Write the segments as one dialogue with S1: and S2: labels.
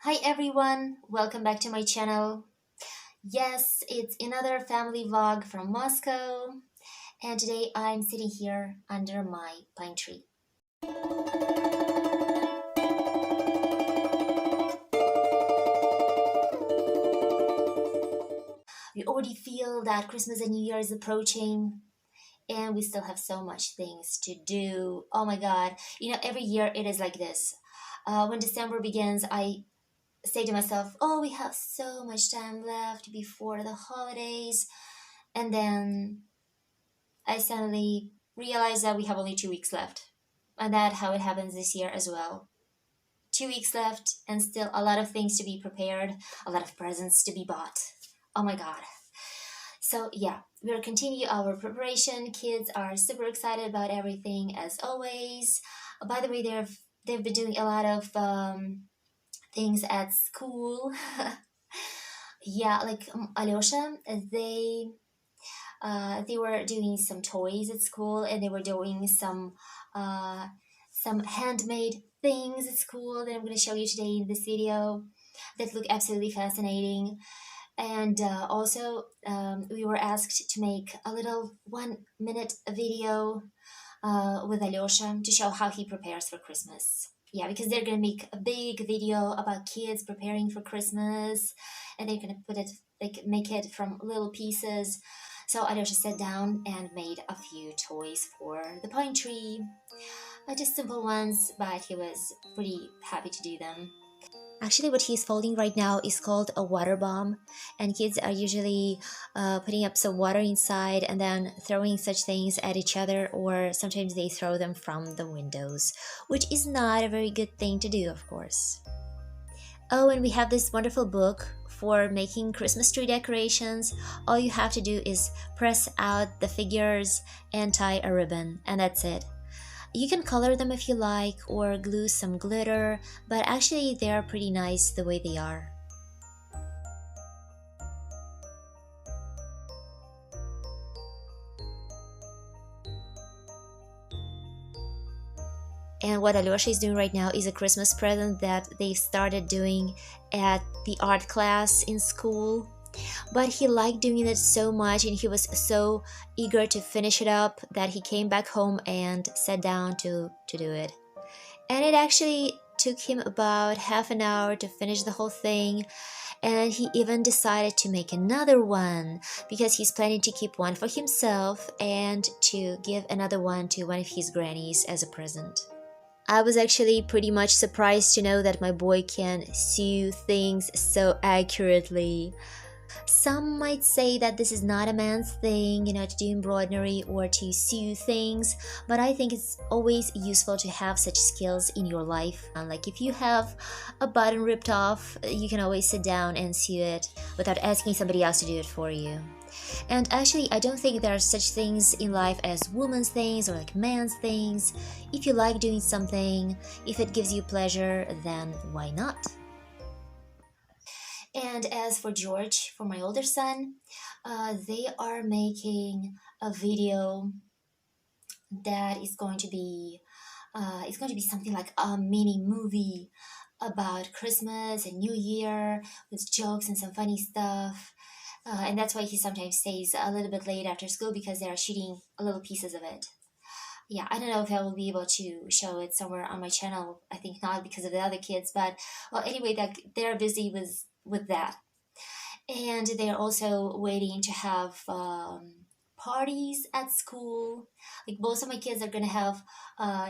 S1: Hi everyone, welcome back to my channel. Yes, it's another family vlog from Moscow, and today I'm sitting here under my pine tree. We already feel that Christmas and New Year is approaching, and we still have so much things to do. Oh my god, every year it is like this. When December begins, I say to myself, oh, we have so much time left before the holidays, and then I suddenly realized that we have only 2 weeks left. And that's how it happens this year as well. 2 weeks left and still a lot of things to be prepared, a lot of presents to be bought. Oh my god. So yeah, we'll continue our preparation. Kids are super excited about everything as always. By the way, they've been doing a lot of things at school. Yeah, like Alyosha, they were doing some toys at school, and they were doing some handmade things at school that I'm going to show you today in this video that look absolutely fascinating. And also, we were asked to make a little 1 minute video with Alyosha to show how he prepares for Christmas. Yeah, because they're gonna make a big video about kids preparing for Christmas, and they're gonna put it like make it from little pieces. So Alyosha sat down and made a few toys for the pine tree, just simple ones, but he was pretty happy to do them. Actually, what he's folding right now is called a water bomb, and kids are usually putting up some water inside and then throwing such things at each other, or sometimes they throw them from the windows, which is not a very good thing to do, of course. Oh, and we have this wonderful book for making Christmas tree decorations. All you have to do is press out the figures and tie a ribbon, and that's it. You can color them if you like or glue some glitter, but actually they are pretty nice the way they are. And what Alyosha is doing right now is a Christmas present that they started doing at the art class in school. But he liked doing it so much, and he was so eager to finish it up that he came back home and sat down to do it. And it actually took him about half an hour to finish the whole thing, and he even decided to make another one because he's planning to keep one for himself and to give another one to one of his grannies as a present. I was actually pretty much surprised to know that my boy can sew things so accurately. Some might say that this is not a man's thing, to do embroidery or to sew things, but I think it's always useful to have such skills in your life. Like if you have a button ripped off, you can always sit down and sew it without asking somebody else to do it for you. And actually, I don't think there are such things in life as woman's things or like man's things. If you like doing something, if it gives you pleasure, then why not? And as for George, for my older son, they are making a video that is going to be it's going to be something like a mini movie about Christmas and New Year with jokes and some funny stuff. And that's why he sometimes stays a little bit late after school because they are shooting little pieces of it. Yeah, I don't know if I will be able to show it somewhere on my channel. I think not because of the other kids, but well, anyway, that they're busy with that. And they're also waiting to have parties at school. Like most of my kids are gonna have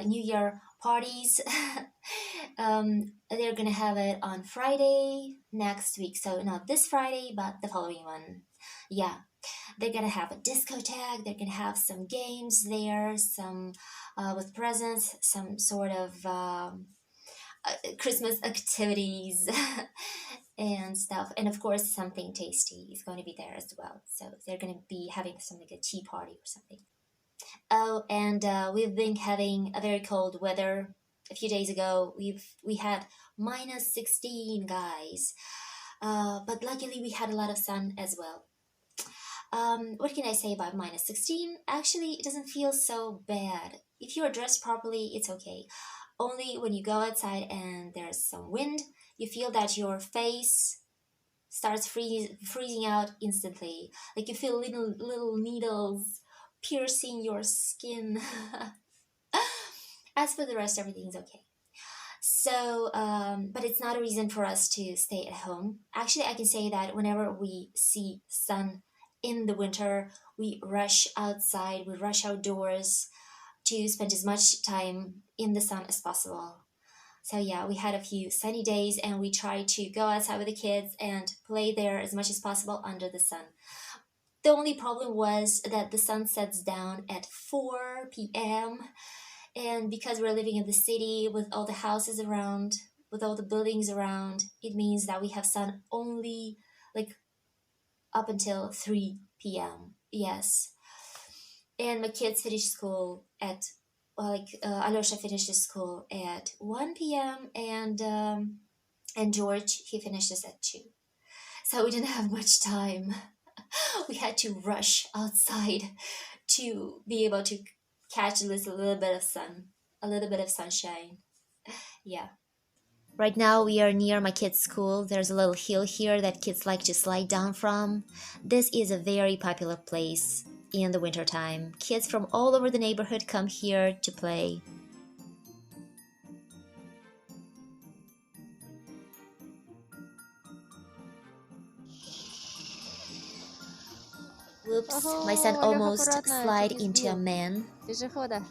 S1: New Year parties. They're gonna have it on Friday next week, so not this Friday, but the following one. Yeah, they're gonna have a discotheque. They're gonna have some games there, some with presents, some sort of Christmas activities and stuff. And of course, something tasty is going to be there as well. So they're going to be having something like a tea party or something. Oh, and we've been having a very cold weather. A few days ago, we had -16, guys. But luckily, we had a lot of sun as well. What can I say about -16? Actually, it doesn't feel so bad. If you are dressed properly, it's okay. Only when you go outside and there's some wind, you feel that your face starts freezing out instantly. Like you feel little needles piercing your skin. As for the rest, everything's okay. So, but it's not a reason for us to stay at home. Actually, I can say that whenever we see sun in the winter, we rush outside, we rush outdoors to spend as much time in the sun as possible. So yeah, we had a few sunny days and we tried to go outside with the kids and play there as much as possible under the sun. The only problem was that the sun sets down at 4 p.m. And because we're living in the city with all the houses around, with all the buildings around, it means that we have sun only like up until 3 p.m. Yes. And my kids finish school at, well, like Alyosha finishes school at 1 p.m. And George, he finishes at 2. So we didn't have much time. We had to rush outside to be able to catch this little bit of sun, a little bit of sunshine. Yeah. Right now we are near my kids' school. There's a little hill here that kids like to slide down from. This is a very popular place in the wintertime. Kids from all over the neighborhood come here to play. Whoops, my son
S2: Ого, Лёх,
S1: almost
S2: аккуратно, чуть
S1: slid
S2: не
S1: into a
S2: сбил
S1: man.
S2: пешехода.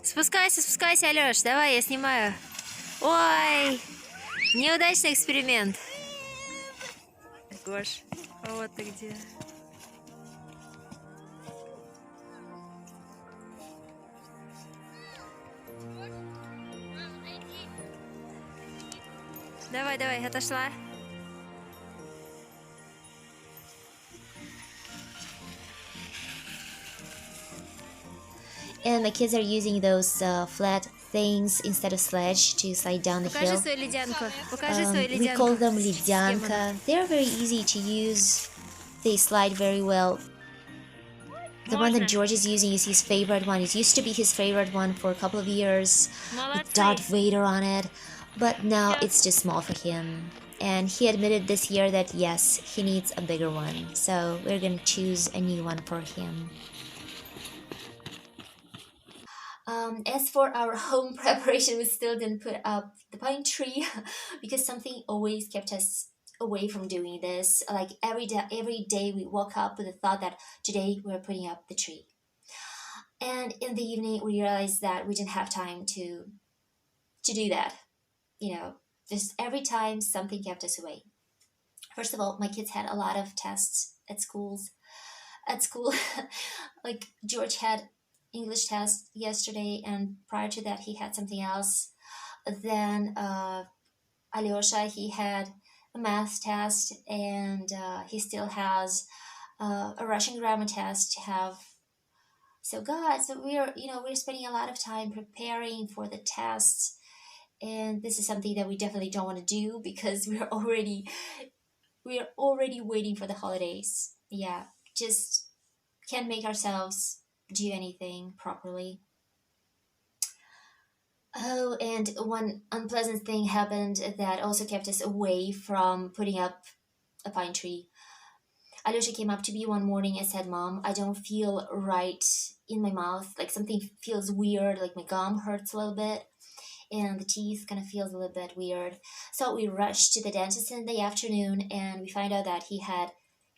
S2: Спускайся, спускайся, Алёш, давай, я снимаю. Ой, неудачный эксперимент. Гош, а вот ты где. Давай, давай, отошла.
S1: And my kids are using those flat things instead of sledge to slide down the
S2: Покажи
S1: hill.
S2: свою ледянку. Покажи свою
S1: We call
S2: ледянку.
S1: them
S2: С кем она?
S1: lidyanka. They're very easy to use. They slide very well. The one that
S2: Можно.
S1: George is using is his favorite one. It used to be his favorite one for a couple of years with Darth
S2: Молодцы.
S1: Vader on it, but now
S2: Сейчас.
S1: it's too small for him. And he admitted this year that yes, he needs a bigger one. So we're gonna choose a new one for him. As for our home preparation, we still didn't put up the pine tree because something always kept us away from doing this. Like every day we woke up with the thought that today we're putting up the tree. And in the evening, we realized that we didn't have time to do that. You know, just every time something kept us away. First of all, my kids had a lot of tests at schools. At school, like George had English test yesterday, and prior to that, he had something else. Then Alyosha, he had a math test, and he still has a Russian grammar test to have. So God, so we're spending a lot of time preparing for the tests, and this is something that we definitely don't want to do because we're already waiting for the holidays. Yeah, just can't make ourselves do anything properly. Oh, and one unpleasant thing happened that also kept us away from putting up a pine tree. Alyosha came up to me one morning and said, Mom, I don't feel right in my mouth. Like something feels weird, like my gum hurts a little bit, and the teeth kind of feels a little bit weird. So we rushed to the dentist in the afternoon and we find out that he had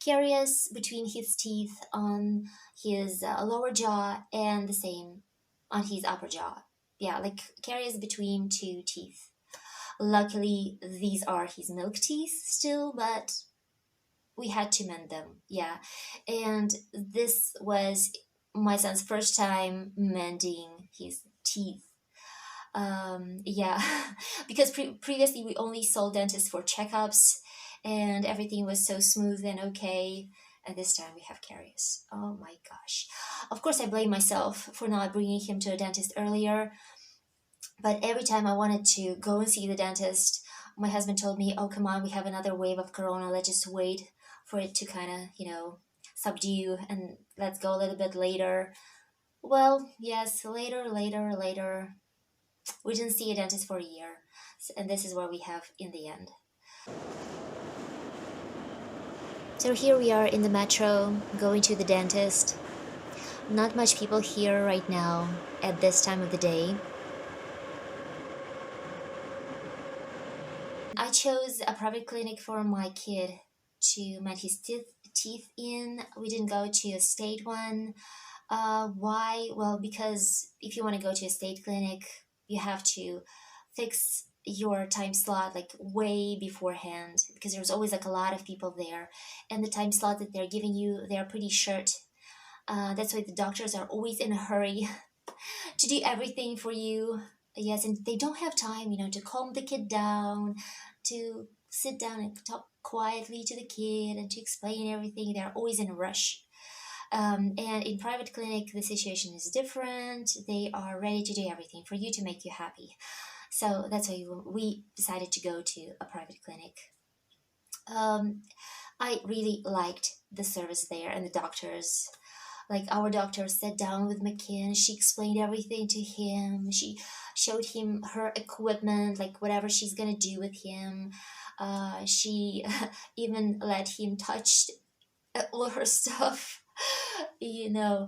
S1: caries between his teeth on his lower jaw and the same on his upper jaw. Yeah, like caries between two teeth. Luckily, these are his milk teeth still, but we had to mend them. Yeah. And this was my son's first time mending his teeth. Yeah, because previously we only saw dentists for checkups and everything was so smooth and okay. and this time we have caries. Oh my gosh. Of course, I blame myself for not bringing him to a dentist earlier, but every time I wanted to go and see the dentist, my husband told me, "Oh, come on, we have another wave of corona. Let's just wait for it to kind of, subdue and let's go a little bit later." Well, yes, later. We didn't see a dentist for a year. And this is what we have in the end. So here we are in the metro, going to the dentist. Not much people here right now at this time of the day. I chose a private clinic for my kid to make his teeth in. We didn't go to a state one. Why? Well, because if you want to go to a state clinic, you have to fix your time slot like way beforehand, because there's always like a lot of people there, and the time slot that they're giving you, they're pretty short. That's why the doctors are always in a hurry to do everything for you. Yes, and they don't have time, to calm the kid down, to sit down and talk quietly to the kid and to explain everything. They're always in a rush. And in private clinic, the situation is different. They are ready to do everything for you to make you happy. So that's why we decided to go to a private clinic. Um, I really liked the service there and the doctors. Like our doctor sat down with McKin. She explained everything to him. She showed him her equipment, like whatever she's gonna do with him. She even let him touch all her stuff, and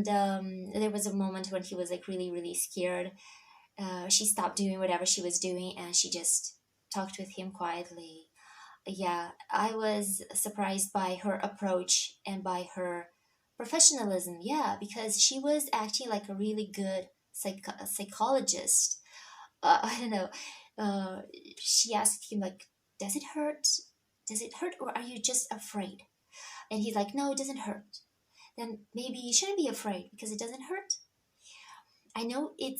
S1: there was a moment when he was like really, really scared. She stopped doing whatever she was doing and she just talked with him quietly. Yeah, I was surprised by her approach and by her professionalism. Yeah, because she was acting like a really good psychologist. I don't know. Uh, she asked him like, "Does it hurt? Does it hurt, or are you just afraid?" And he's like, "No, it doesn't hurt." Then maybe you shouldn't be afraid because it doesn't hurt. I know it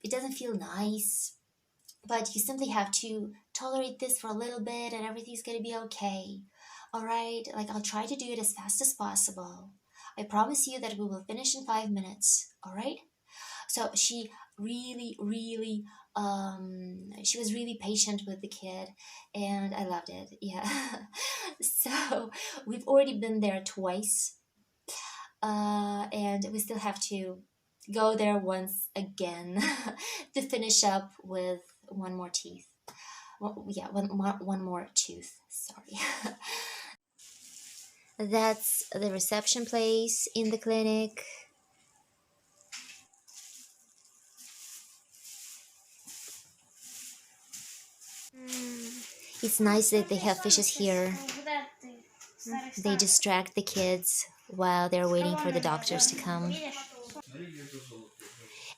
S1: doesn't feel nice, but you simply have to tolerate this for a little bit and everything's gonna be okay. All right, like I'll try to do it as fast as possible. I promise you that we will finish in 5 minutes. All right. So she really, she was really patient with the kid, and I loved it. Yeah. So we've already been there twice, and we still have to go there once again to finish up with one more teeth. Well, yeah, one more tooth. Sorry. That's the reception place in the clinic. It's nice that they have fishes here. They distract the kids while they're waiting for the doctors to come.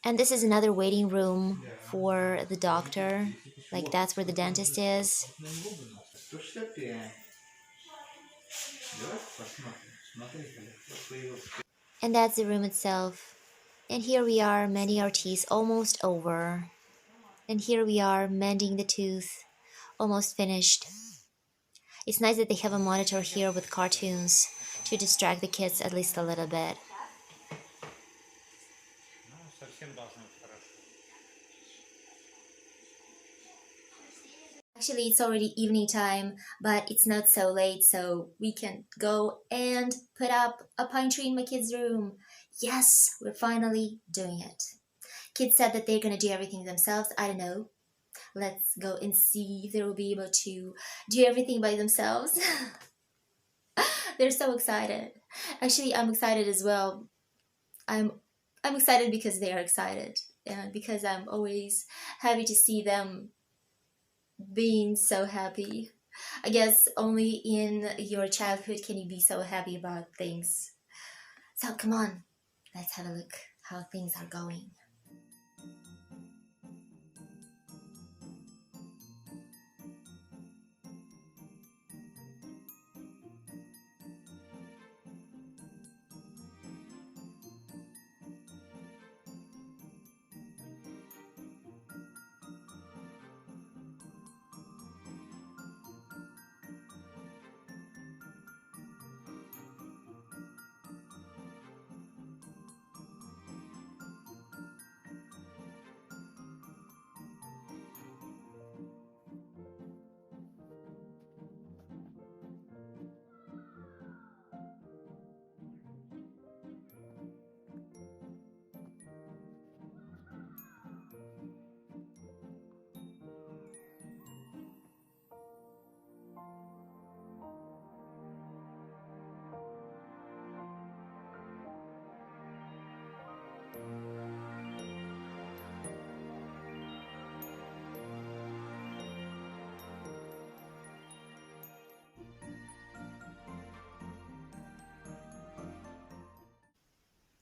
S1: And this is another waiting room for the doctor. Like that's where the dentist is. And that's the room itself. And here we are mending our teeth, almost over. And here we are mending the tooth, almost finished. It's nice that they have a monitor here with cartoons to distract the kids at least a little bit. Actually, it's already evening time, but it's not so late, so we can go and put up a pine tree in my kids' room. Yes, we're finally doing it. Kids said that they're gonna do everything themselves. I don't know. Let's go and see if they will be able to do everything by themselves. They're so excited. Actually, I'm excited as well. I'm I'm excited because they are excited, and because I'm always happy to see them being so happy. I guess only in your childhood can you be so happy about things. So come on, let's have a look how things are going.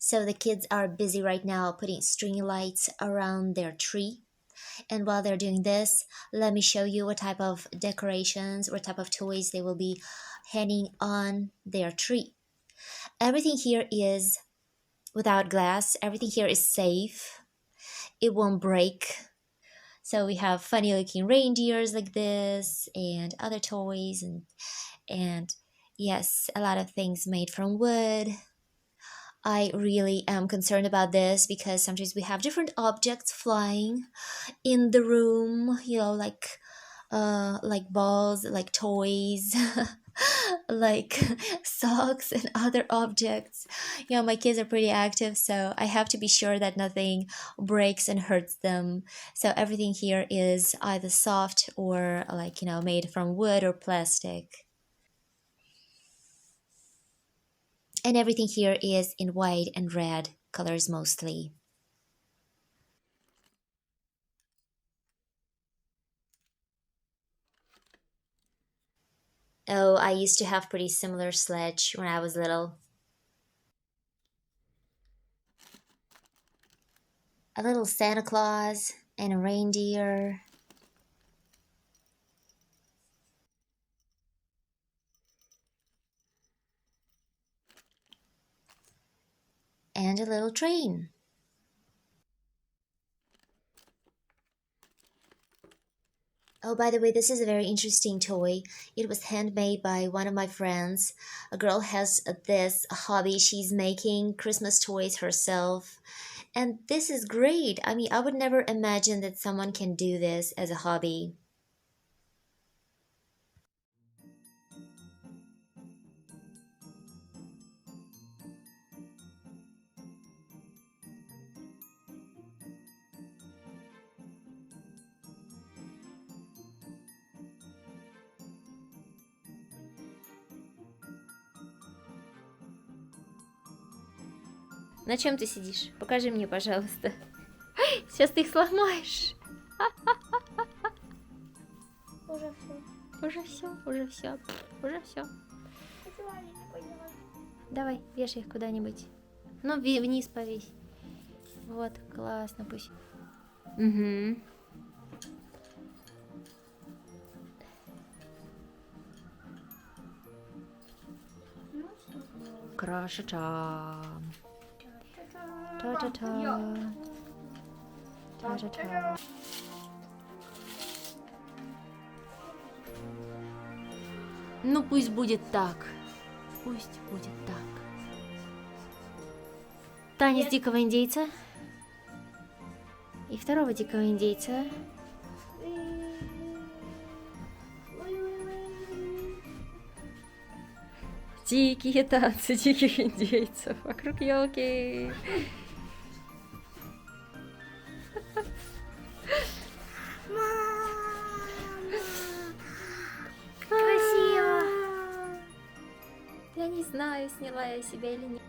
S1: So the kids are busy right now putting string lights around their tree. And while they're doing this, let me show you what type of decorations, what type of toys they will be hanging on their tree. Everything here is without glass, everything here is safe, it won't break. So we have funny looking reindeers like this and other toys and yes, a lot of things made from wood. I really am concerned about this because sometimes we have different objects flying in the room, like balls, like toys, like socks and other objects. My kids are pretty active, so I have to be sure that nothing breaks and hurts them. So everything here is either soft or made from wood or plastic. And everything here is in white and red colors mostly. Oh, I used to have pretty similar sledge when I was little. A little Santa Claus and a reindeer and a little train. Oh, by the way, this is a very interesting toy. It was handmade by one of my friends. A girl has this hobby. She's making Christmas toys herself. And this is great. I mean, I would never imagine that someone can do this as a hobby. На чем ты сидишь? Покажи мне, пожалуйста. Сейчас ты их сломаешь.
S3: Уже все.
S1: Уже все, уже все, уже все. Давай, вешай их куда-нибудь. Ну, вниз повесь. Вот, классно, пусть. Угу. Крашача. Та-та-та. Та-та-та. Ну, пусть будет так. Пусть будет так. Танец дикого индейца. И второго дикого индейца. Дикие танцы диких индейцев вокруг елки.
S3: Красиво.
S1: Я не знаю, сняла я себя или нет.